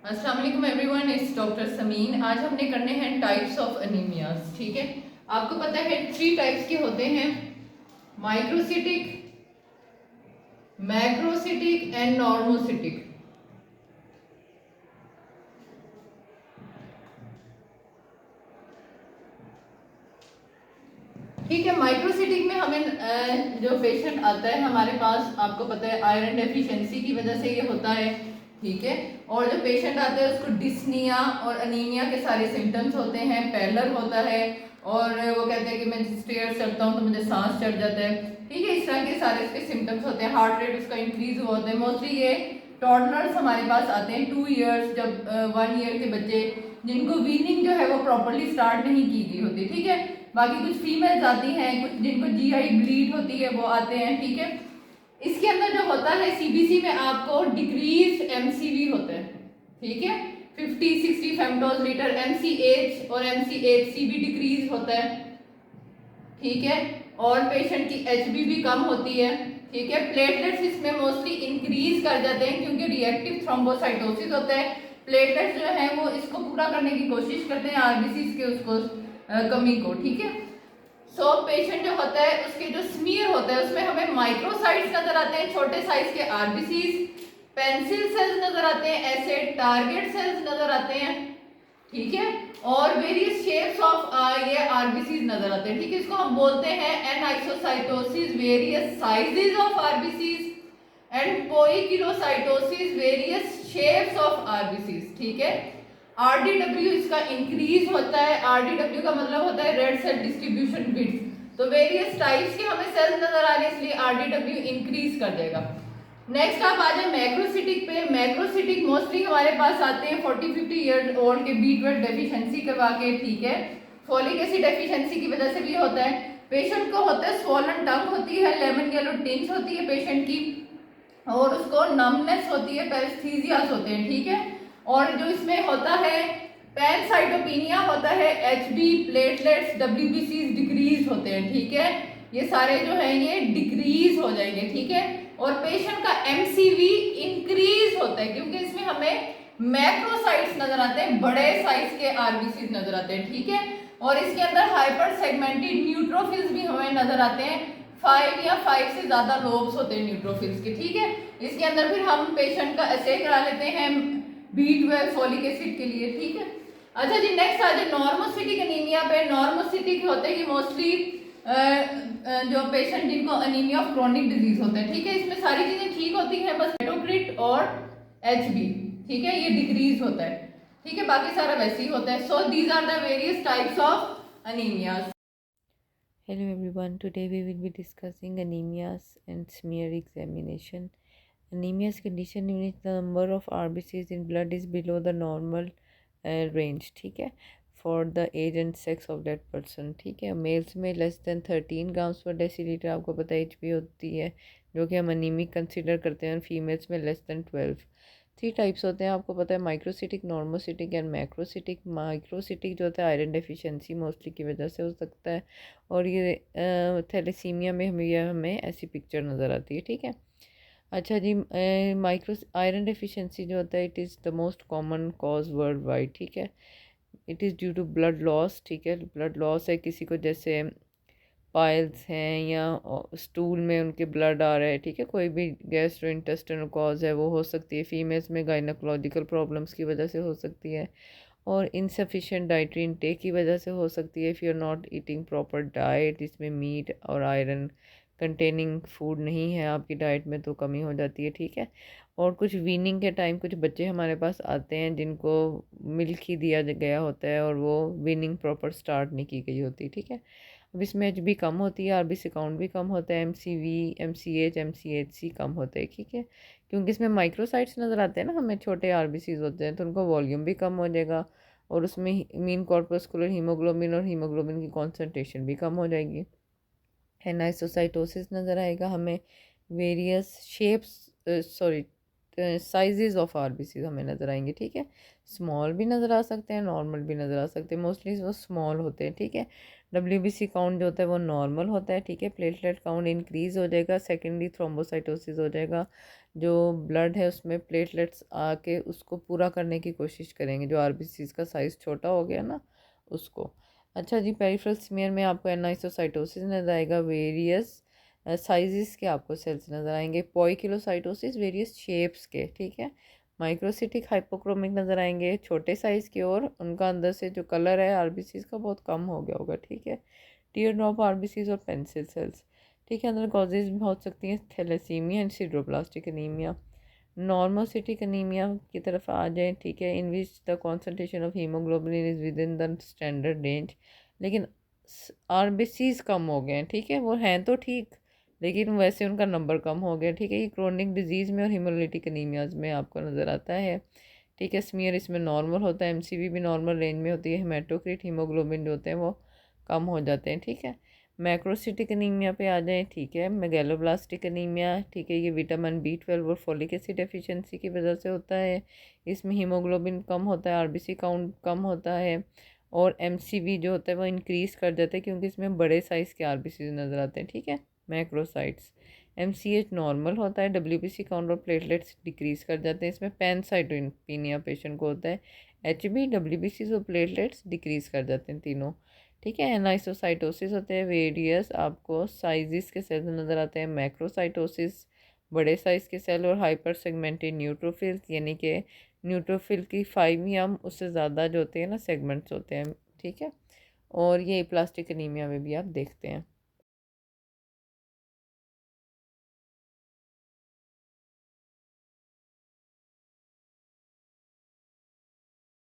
अस्सलाम वालेकुम everyone, it's doctor Sameen. आज हमने करने हैं टाइप्स ऑफ अनीमियाज। ठीक है, आपको पता है 3 टाइप्स के होते हैं, माइक्रोसिटिक, मैक्रोसिटिक एंड नॉर्मोसिटिक। ठीक है, माइक्रोसिटिक में हमें जो पेशेंट आता है हमारे पास, आपको पता है आयरन डेफिशिएंसी की वजह से ये होता है। ठीक है, और जो पेशेंट आता है उसको डिस्निया और अनीमिया के सारे सिम्टम्स होते हैं, पैलर होता है और वो कहते हैं कि मैं स्टेयर चढ़ता हूँ तो मुझे सांस चढ़ जाता है। ठीक है, इस तरह के सारे इसके सिम्टम्स होते हैं। हार्ट रेट उसका इंक्रीज हुआ होता है। मोस्टली ये टॉडलर्स हमारे पास आते हैं, 2 इयर्स, जब 1 ईयर के बच्चे जिनको वीनिंग जो है वो प्रॉपरली स्टार्ट नहीं की गई होती। ठीक है, बाकी कुछ फीमेल्स आती हैं, कुछ जिनको जीआई ब्लीड होती है वो आते हैं। ठीक है, इसके अंदर जो होता है सीबीसी में आपको डिक्रीज एमसीवी होता है। ठीक है, 50-60 फेमटोज लीटर एमसीएच और एमसीएचसी भी डिक्रीज होता है। ठीक है, और पेशेंट की एचबी भी कम होती है। ठीक है, प्लेटलेट्स इसमें मोस्टली इंक्रीज कर जाते हैं क्योंकि रिएक्टिव थ्रोम्बोसाइटोसिस होता है। प्लेटलेट्स जो है वो इसको पूरा करने की कोशिश करते हैं, आरबीसी के उसको कमी को। ठीक है, सो पेशेंट जो होता है उसके जो स्मीयर होता है उसमें हमें माइक्रोसाइट्स नजर आते हैं, छोटे साइज के आरबीसीज, पेंसिल सेल्स नजर आते हैं, ऐसे टारगेट सेल्स नजर आते हैं। ठीक है, और वेरियस शेप्स ऑफ ये आरबीसीज नजर आते हैं। ठीक है, इसको हम बोलते हैं anisocytosis, various sizes of RBCs, and poikilocytosis, various shapes of RBCs. ठीक है, आरडीडब्ल्यू इसका इंक्रीज होता है। आरडीडब्ल्यू का मतलब होता है रेड सेल डिस्ट्रीब्यूशन विड्थ। तो वेरियस टाइप्स के हमें सेल्स नजर आ रहे हैं, इसलिए आरडीडब्ल्यू इंक्रीज कर देगा। नेक्स्ट आप आ जाए मैक्रोसिटिक पे। मैक्रोसिटिक मोस्टली हमारे पास आते हैं 40-50 ईयर ओल्ड के B12 डेफिशिएंसी करवा के। ठीक है, फोलिक एसिड डेफिशिएंसी की वजह से भी होता है। पेशेंट को होता है स्वॉलन टंग होती है, लेमन येलो टिंच होती है पेशेंट की, और उसको नमनेस होती है, पेरेस्थीसियास होते हैं। ठीक है, और जो इसमें होता है पैनसाइटोपिनिया होता है, एचबी, प्लेटलेट्स, डब्ल्यूबीसी डिक्रीज होते हैं। ठीक है, ये सारे जो है ये डिक्रीज हो जाएंगे। ठीक है, और पेशेंट का एमसीवी इंक्रीज होता है क्योंकि इसमें हमें मैक्रोसाइट्स नजर आते हैं, बड़े साइज के आरबीसी नजर आते हैं। ठीक है, और इसके अंदर हाइपर सेगमेंटेड न्यूट्रोफिल्स भी हमें नजर आते हैं, 5 या 5 से ज्यादा लोब्स होते हैं न्यूट्रोफिल्स के। ठीक है, इसके अंदर फिर हम पेशेंट का असे करा लेते हैं B12 फॉलिक एसिड के लिए। ठीक है, अच्छा जी, नेक्स्ट आ जाए नॉर्मोसिटिक एनीमिया पे। नॉर्मोसिटिक होते हैं कि मोस्टली जो पेशेंट जिनको अनीमिया ऑफ क्रोनिक डिजीज होता है। ठीक है, इसमें सारी चीजें ठीक होती हैं, बस हेमोक्रिट और एचबी, ठीक है, ये डिक्रीज होता है। ठीक है, बाकी सारा वैसे ही होता है। So these are the various types of anaemias. Hello everyone, today we will be discussing anemias and smear examination. Anemia's condition in which the number of RBCs in blood is below the normal range, ठीक है, for the age and sex of that person, ठीक है। Mails में less than 13 grams पर decilitre आपको पता है HP होती है, जो कि हम अनीमिक कंसिडर करते हैं, और फीमेल्स में लेस दैन 12। 3 टाइप्स होते हैं आपको पता है, microcytic, normocytic and macrocytic. Microcytic जो होता है आयरन डेफिशिएंसी मोस्टली की वजह से हो सकता है, और ये थैलेसीमिया में हमें ऐसी पिक्चर नज़र आती है। ठीक है, अच्छा जी, माइक्रो आयरन डेफिशिएंसी जो होता है it is the most common cause world wide. ठीक है, it is due to blood loss. ठीक है, ब्लड लॉस है किसी को, जैसे पाइल्स हैं या स्टूल में उनके ब्लड आ रहा है। ठीक है, कोई भी गैस्ट्रोइंटेस्टिनल कॉज है वो हो सकती है। फीमेल्स में गायनोकोलॉजिकल प्रॉब्लम्स की वजह से हो सकती है, और इनसफिशेंट डाइटरी इनटेक की वजह से हो सकती है। If you are not eating proper diet, इसमें मीट और आयरन कंटेनिंग फूड नहीं है आपकी डाइट में, तो कमी हो जाती है। ठीक है, और कुछ वीनिंग के टाइम कुछ बच्चे हमारे पास आते हैं जिनको मिल्क ही दिया गया होता है और वो वीनिंग प्रॉपर स्टार्ट नहीं की गई होती। ठीक है, अब इसमें एच बी कम होती है, आरबीसी काउंट भी कम होता है, एमसीवी, एमसीएच, एमसीएचसी कम होते हैं। ठीक है, क्योंकि इसमें माइक्रोसाइट्स नज़र आते हैं ना हमें, छोटे आरबीसीज होते हैं, तो उनको वॉल्यूम भी कम हो जाएगा, और उसमें मीन कॉर्पस्कुलर हीमोग्लोबिन और हीमोग्लोबिन की कॉन्सेंट्रेशन भी कम हो जाएगी। एनाइसोसाइटोसिस नज़र आएगा हमें, various shapes, sorry, sizes of RBC हमें नज़र आएंगे। ठीक है, स्मॉल भी नज़र आ सकते हैं, नॉर्मल भी नज़र आ सकते हैं, मोस्टली वो स्मॉल होते हैं। ठीक है, WBC काउंट जो होता है वो नॉर्मल होता है, ठीक है। प्लेटलेट काउंट इंक्रीज़ हो जाएगा, सेकेंडरी थ्रोम्बोसाइटोसिस हो जाएगा, जो ब्लड है उसमें प्लेटलेट्स आके उसको पूरा करने की कोशिश करेंगे, जो RBCs का साइज़ छोटा हो गया ना उसको। अच्छा जी, पेरिफेरल स्मीयर में आपको एनाइसोसाइटोसिस नज़र आएगा, वेरियस साइजेस के आपको सेल्स नज़र आएंगे, पॉइकिलोसाइटोसिस वेरियस शेप्स के, ठीक है। माइक्रोसिटिक हाइपोक्रोमिक नज़र आएंगे, छोटे साइज़ के, और उनका अंदर से जो कलर है RBCs का बहुत कम हो गया होगा, ठीक है। टीयर ड्रॉप RBCs और पेंसिल सेल्स, ठीक है। अंदर कॉजेज भी हो सकती हैं thalassaemia and sideroblastic anaemia. Normocytic anaemia की तरफ आ जाएं, ठीक है, in which the concentration of haemoglobin is within the standard range, लेकिन RBCs कम हो गए हैं, ठीक है। वो हैं तो ठीक, लेकिन वैसे उनका नंबर कम हो गया, ठीक है। ये क्रोनिक डिजीज़ में और हीमोलिटिक एनीमियाज में आपको नज़र आता है, ठीक है। स्मीयर इसमें नॉर्मल होता है, MCV भी नॉर्मल रेंज में होती है, हेमाटोक्रिट हीमोग्लोबिन जो होते हैं वो कम हो जाते हैं, ठीक है। मैक्रोसिटिक एनीमिया पे आ जाएं, ठीक है। मेगैलोब्लास्टिक एनीमिया, ठीक है, ये विटामिन B12 और फोलिक एसिड डेफिशिएंसी की वजह से होता है। इसमें हीमोग्लोबिन कम होता है, RBC काउंट कम होता है, और MCV जो होता है वो इंक्रीज़ कर जाता है, क्योंकि इसमें बड़े साइज़ के RBC नज़र आते हैं, ठीक है। मैक्रोसाइट्स, MCH नॉर्मल होता है, WBC काउंट और प्लेटलेट्स डिक्रीज़ कर जाते हैं। इसमें पैनसाइटोपिनिया पेशेंट को होता है, HB, WBC और प्लेटलेट्स डिक्रीज़ कर जाते हैं तीनों, ठीक है। एनाइसोसाइटोसिस होते हैं, वेरियस आपको साइजेस के सेल नज़र आते हैं, मैक्रोसाइटोसिस बड़े साइज़ के सेल, और हाइपर सेगमेंटेड न्यूट्रोफिल्स, यानी कि न्यूट्रोफिल की 5 या उससे ज़्यादा जो होते हैं ना सेगमेंट्स होते हैं, ठीक है। और ये प्लास्टिक एनीमिया में भी आप देखते हैं।